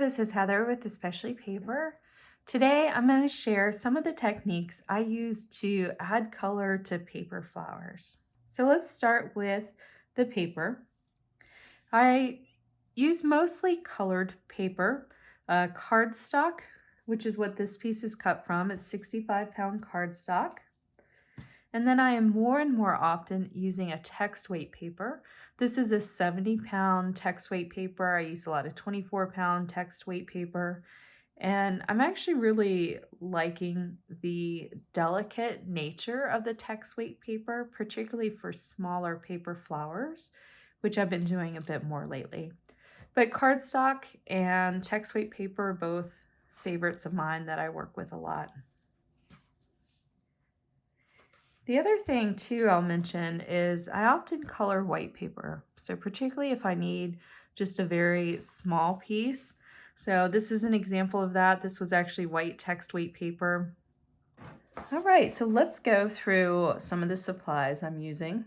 this is Heather with Especially Paper. Today I'm going to share some of the techniques I use to add color to paper flowers. So let's start with the paper. I use mostly colored paper, cardstock, which is what this piece is cut from. It's 65-pound cardstock. And then I am more and more often using a text weight paper. This is a 70-pound text weight paper. I use a lot of 24-pound text weight paper. And I'm actually really liking the delicate nature of the text weight paper, particularly for smaller paper flowers, which I've been doing a bit more lately. But cardstock and text weight paper are both favorites of mine that I work with a lot. The other thing too I'll mention is I often color white paper. So particularly if I need just a very small piece. So this is an example of that. This was actually white text weight paper. All right, so let's go through some of the supplies I'm using.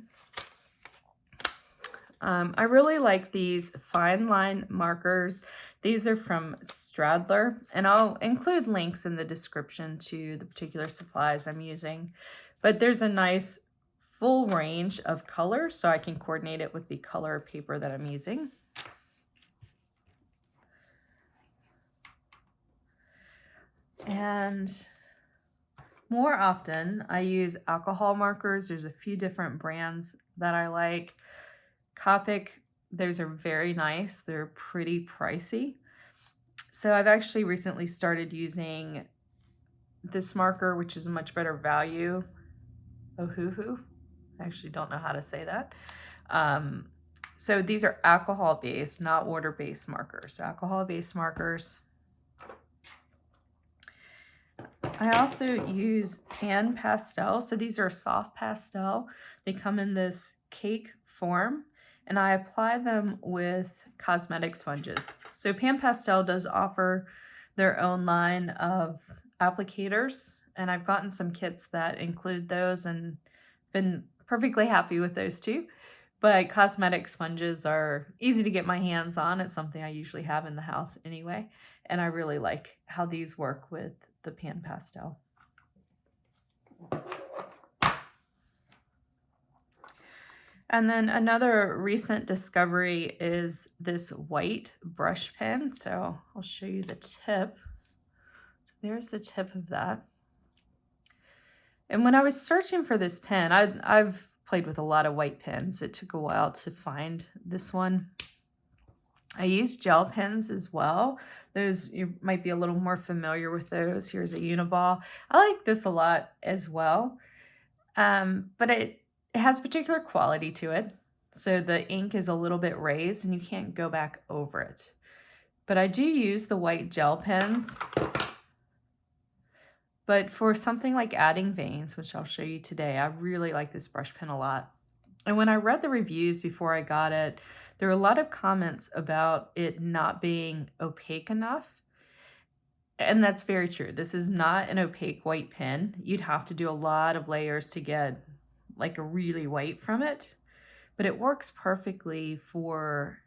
I really like these fine line markers. These are from Stradler, and I'll include links in the description to the particular supplies I'm using. But there's a nice full range of colors, so I can coordinate it with the color of paper that I'm using. And more often, I use alcohol markers. There's a few different brands that I like. Copic, those are very nice. They're pretty pricey. So I've actually recently started using this marker, which is a much better value. Ohuhu. I actually don't know how to say that. So these are alcohol-based, not water-based markers. So alcohol-based markers. I also use pan pastel. So these are soft pastel. They come in this cake form, and I apply them with cosmetic sponges. So pan pastel does offer their own line of applicators, and I've gotten some kits that include those and been perfectly happy with those too. But cosmetic sponges are easy to get my hands on. It's something I usually have in the house anyway, and I really like how these work with the pan pastel. And then another recent discovery is this white brush pen. So I'll show you the tip. So there's the tip of that. And when I was searching for this pen, I've played with a lot of white pens. It took a while to find this one. I use gel pens as well. Those, you might be a little more familiar with those. Here's a Uniball. I like this a lot as well. But it has particular quality to it. So the ink is a little bit raised and you can't go back over it. But I do use the white gel pens. But for something like adding veins, which I'll show you today, I really like this brush pen a lot. And when I read the reviews before I got it, there were a lot of comments about it not being opaque enough. And that's very true. This is not an opaque white pen. You'd have to do a lot of layers to get like a really white from it. But it works perfectly for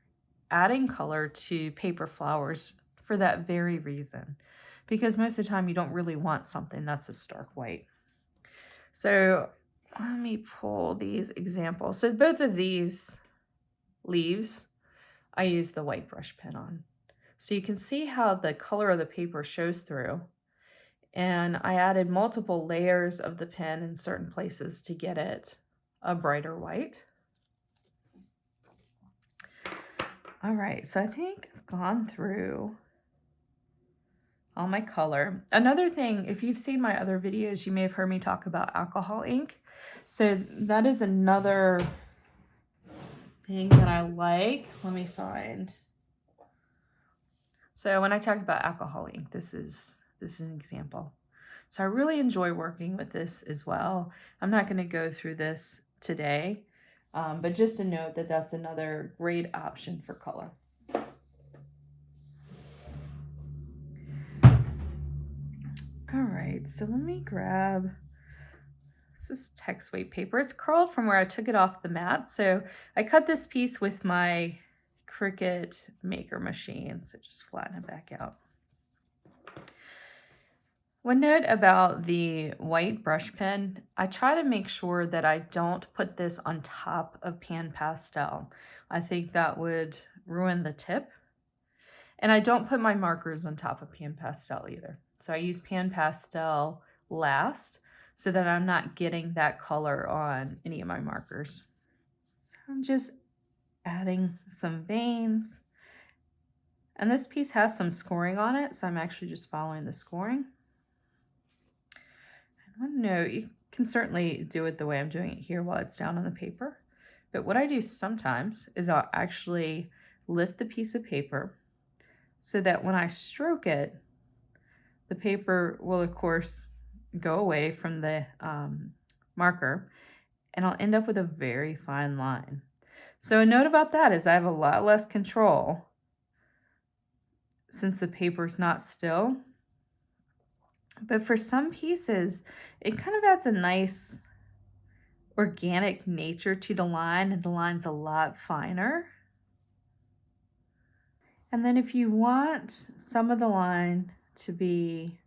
adding color to paper flowers for that very reason. Because most of the time you don't really want something that's a stark white. So let me pull these examples. So both of these leaves, I use the white brush pen on. So you can see how the color of the paper shows through. And I added multiple layers of the pen in certain places to get it a brighter white. All right, so I think I've gone through all my color. Another thing, if you've seen my other videos, you may have heard me talk about alcohol ink. So that is another thing that I like. Let me find. So when I talk about alcohol ink, this is an example. So I really enjoy working with this as well. I'm not going to go through this today, but just to note that that's another great option for color. All right, so let me grab, this is text weight paper. It's curled from where I took it off the mat. So I cut this piece with my Cricut Maker Machine. So just flatten it back out. One note about the white brush pen, I try to make sure that I don't put this on top of Pan Pastel. I think that would ruin the tip. And I don't put my markers on top of Pan Pastel either. So I use Pan Pastel last so that I'm not getting that color on any of my markers. So I'm just adding some veins. And this piece has some scoring on it, so I'm actually just following the scoring. And one note, you can certainly do it the way I'm doing it here while it's down on the paper. But what I do sometimes is I'll actually lift the piece of paper so that when I stroke it, the paper will, of course, go away from the marker, and I'll end up with a very fine line. So a note about that is I have a lot less control since the paper's not still. But for some pieces, it kind of adds a nice organic nature to the line, and the line's a lot finer. And then if you want some of the line to be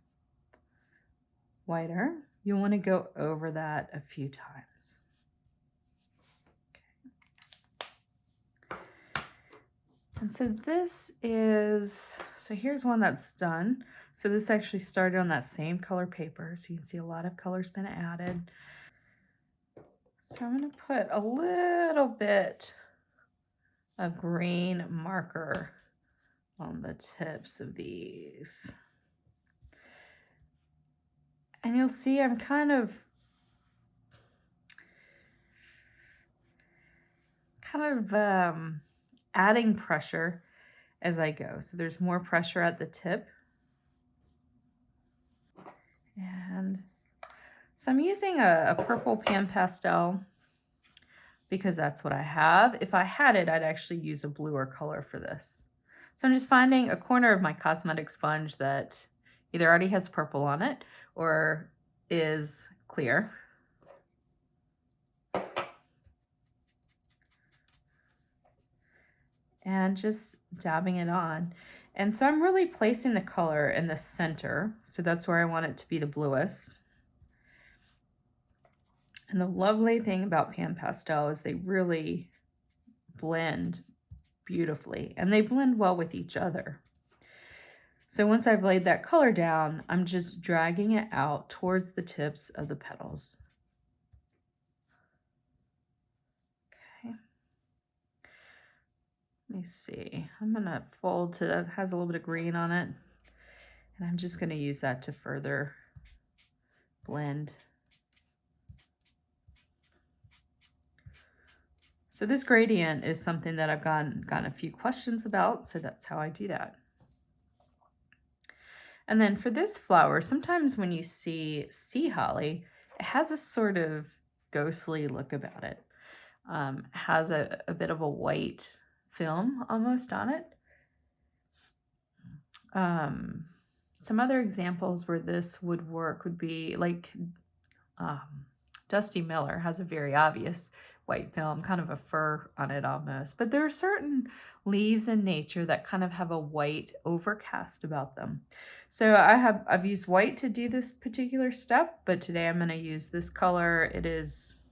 whiter, you want to go over that a few times. Okay. And so here's one that's done. So this actually started on that same color paper. So you can see a lot of color's been added. So I'm going to put a little bit of green marker on the tips of these. And you'll see I'm kind of adding pressure as I go. So there's more pressure at the tip. And so I'm using a purple Pan Pastel because that's what I have. If I had it, I'd actually use a bluer color for this. So I'm just finding a corner of my cosmetic sponge that either already has purple on it or is clear. And just dabbing it on. And so I'm really placing the color in the center. So that's where I want it to be the bluest. And the lovely thing about Pan Pastel is they really blend beautifully, and they blend well with each other. So once I've laid that color down, I'm just dragging it out towards the tips of the petals. Okay. Let me see. I'm gonna fold to that, has a little bit of green on it, and I'm just gonna use that to further blend. So this gradient is something that I've gotten a few questions about, so that's how I do that. And then for this flower, sometimes when you see sea holly, it has a sort of ghostly look about it. Has a bit of a white film almost on it. Some other examples where this would work would be like Dusty Miller has a very obvious white film, kind of a fur on it almost. But there are certain leaves in nature that kind of have a white overcast about them. So I've used white to do this particular step, but today I'm going to use this color. It is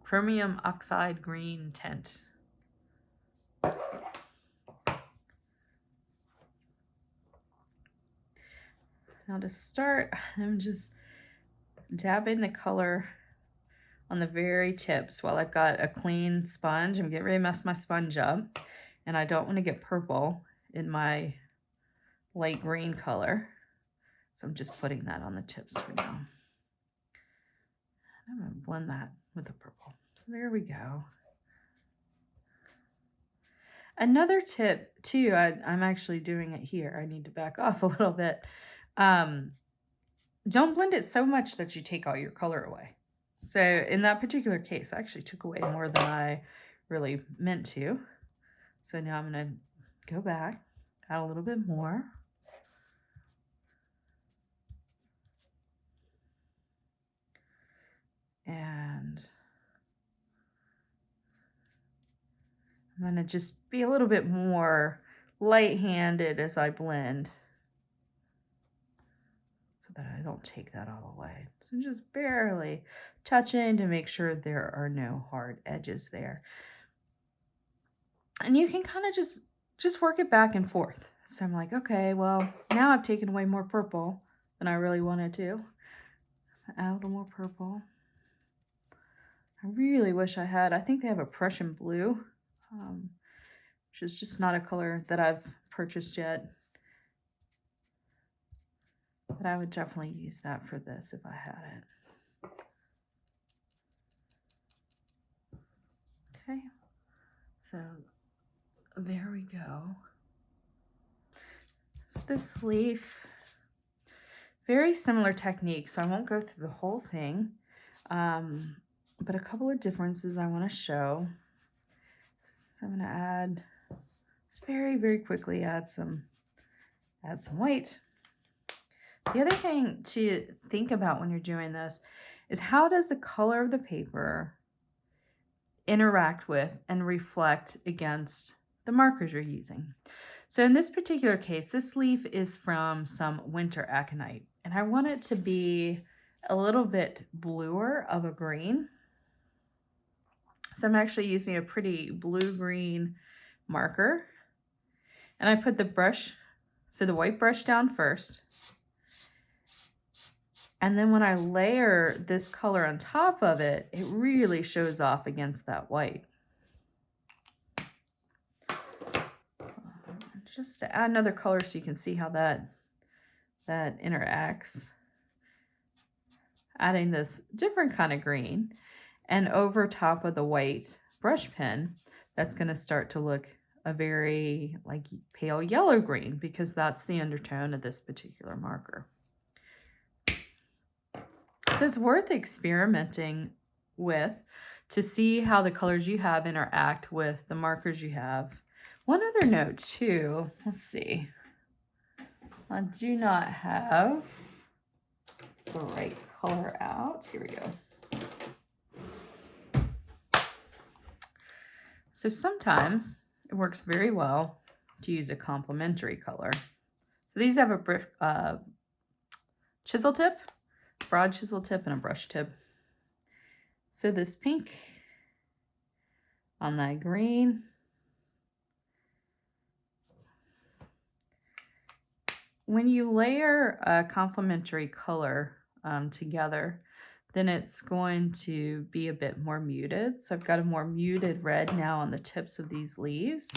Chromium Oxide Green Tint. Now to start, I'm just dabbing the color on the very tips while I've got a clean sponge. I'm getting ready to mess my sponge up, and I don't want to get purple in my light green color. So I'm just putting that on the tips for now. I'm going to blend that with the purple. So there we go. Another tip too, I'm actually doing it here. I need to back off a little bit. Don't blend it so much that you take all your color away. So in that particular case, I actually took away more than I really meant to. So now I'm going to go back, add a little bit more. And I'm going to just be a little bit more light-handed as I blend so that I don't take that all away. So just barely touching to make sure there are no hard edges there. And you can kind of just work it back and forth. So I'm like, okay, well, now I've taken away more purple than I really wanted to. Add a little more purple. I really wish I had, I think they have a Prussian blue, which is just not a color that I've purchased yet. But I would definitely use that for this if I had it. Okay, so there we go. So this leaf, very similar technique, so I won't go through the whole thing, but a couple of differences I want to show. So I'm going to add, just very, very quickly add some white. The other thing to think about when you're doing this is how does the color of the paper interact with and reflect against the markers you're using. So in this particular case, this leaf is from some winter aconite, and I want it to be a little bit bluer of a green. So I'm actually using a pretty blue-green marker, and I put the brush, so the white brush down first. And then when I layer this color on top of it, it really shows off against that white. Just to add another color so you can see how that interacts. Adding this different kind of green, and over top of the white brush pen, that's going to start to look a very like pale yellow green, because that's the undertone of this particular marker. So it's worth experimenting with to see how the colors you have interact with the markers you have. One other note too, let's see. I do not have the right color out. Here we go. So sometimes it works very well to use a complementary color. So these have a chisel tip, broad chisel tip, and a brush tip. So this pink on that green. When you layer a complementary color together, then it's going to be a bit more muted. So I've got a more muted red now on the tips of these leaves.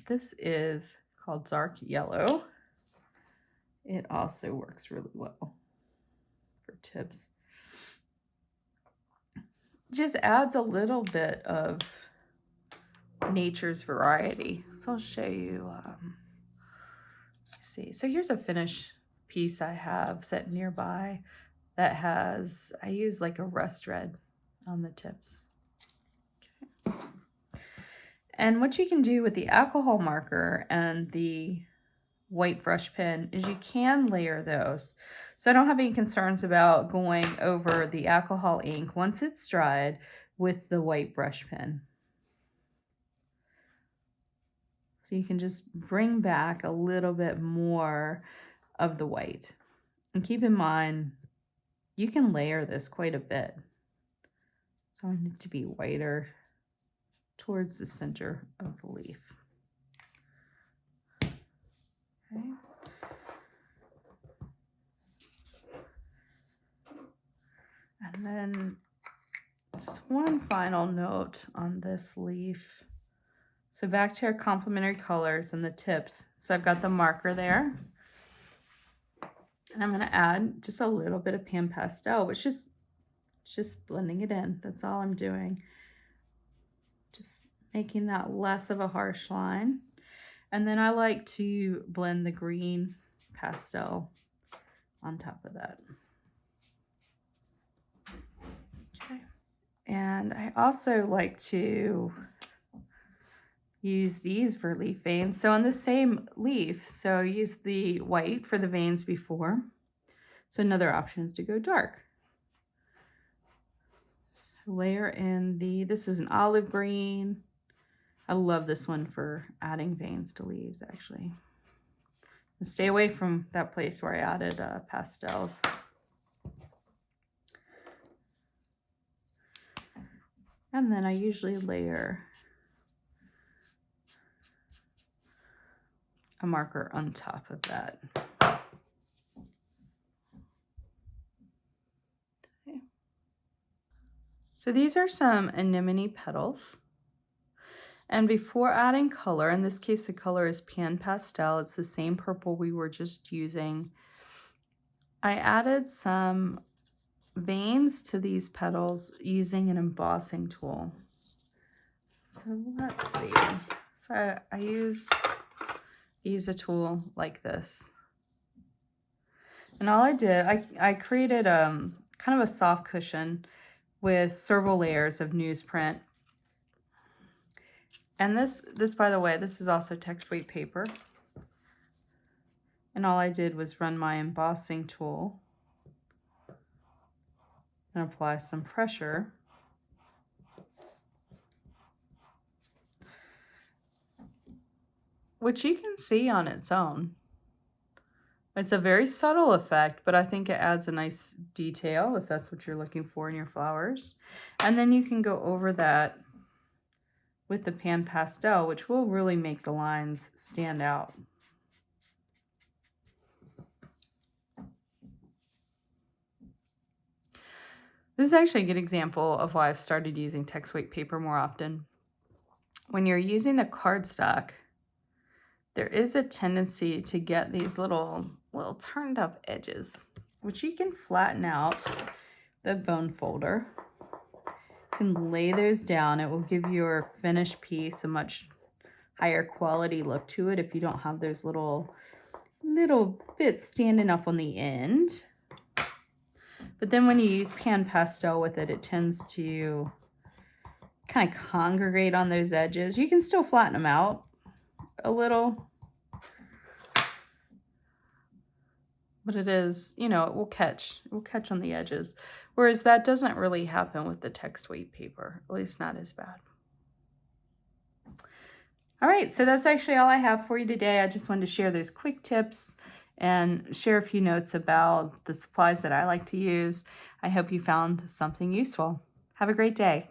This is called dark yellow. It also works really well for tips. Just adds a little bit of nature's variety. So I'll show you. See, so here's a finished piece I have set nearby that has, I use like a rust red on the tips. Okay. And what you can do with the alcohol marker and the white brush pen is you can layer those. So I don't have any concerns about going over the alcohol ink once it's dried with the white brush pen. So you can just bring back a little bit more of the white. And keep in mind, you can layer this quite a bit. So I want it to be whiter towards the center of the leaf. Okay. And then just one final note on this leaf. So back to our complementary colors and the tips. So I've got the marker there. And I'm going to add just a little bit of pan pastel, which is just blending it in. That's all I'm doing. Just making that less of a harsh line. And then I like to blend the green pastel on top of that. Okay. And I also like to use these for leaf veins. So on the same leaf, so use the white for the veins before. So another option is to go dark. So layer in this is an olive green, I love this one for adding veins to leaves, actually. And stay away from that place where I added pastels. And then I usually layer a marker on top of that. Okay. So these are some anemone petals. And before adding color, in this case the color is Pan Pastel, it's the same purple we were just using, I added some veins to these petals using an embossing tool. So let's see. So I use a tool like this. And all I did, I created kind of a soft cushion with several layers of newsprint. And this, by the way, this is also text weight paper. And all I did was run my embossing tool and apply some pressure. Which you can see on its own. It's a very subtle effect, but I think it adds a nice detail if that's what you're looking for in your flowers. And then you can go over that with the Pan Pastel, which will really make the lines stand out. This is actually a good example of why I've started using text weight paper more often. When you're using the cardstock, there is a tendency to get these little turned up edges, which you can flatten out the bone folder. You can lay those down. It will give your finished piece a much higher quality look to it if you don't have those little bits standing up on the end. But then when you use Pan Pastel with it, it tends to kind of congregate on those edges. You can still flatten them out a little, but it is, you know, it will catch on the edges. Whereas that doesn't really happen with the text weight paper, at least not as bad. All right, so that's actually all I have for you today. I just wanted to share those quick tips and share a few notes about the supplies that I like to use. I hope you found something useful. Have a great day.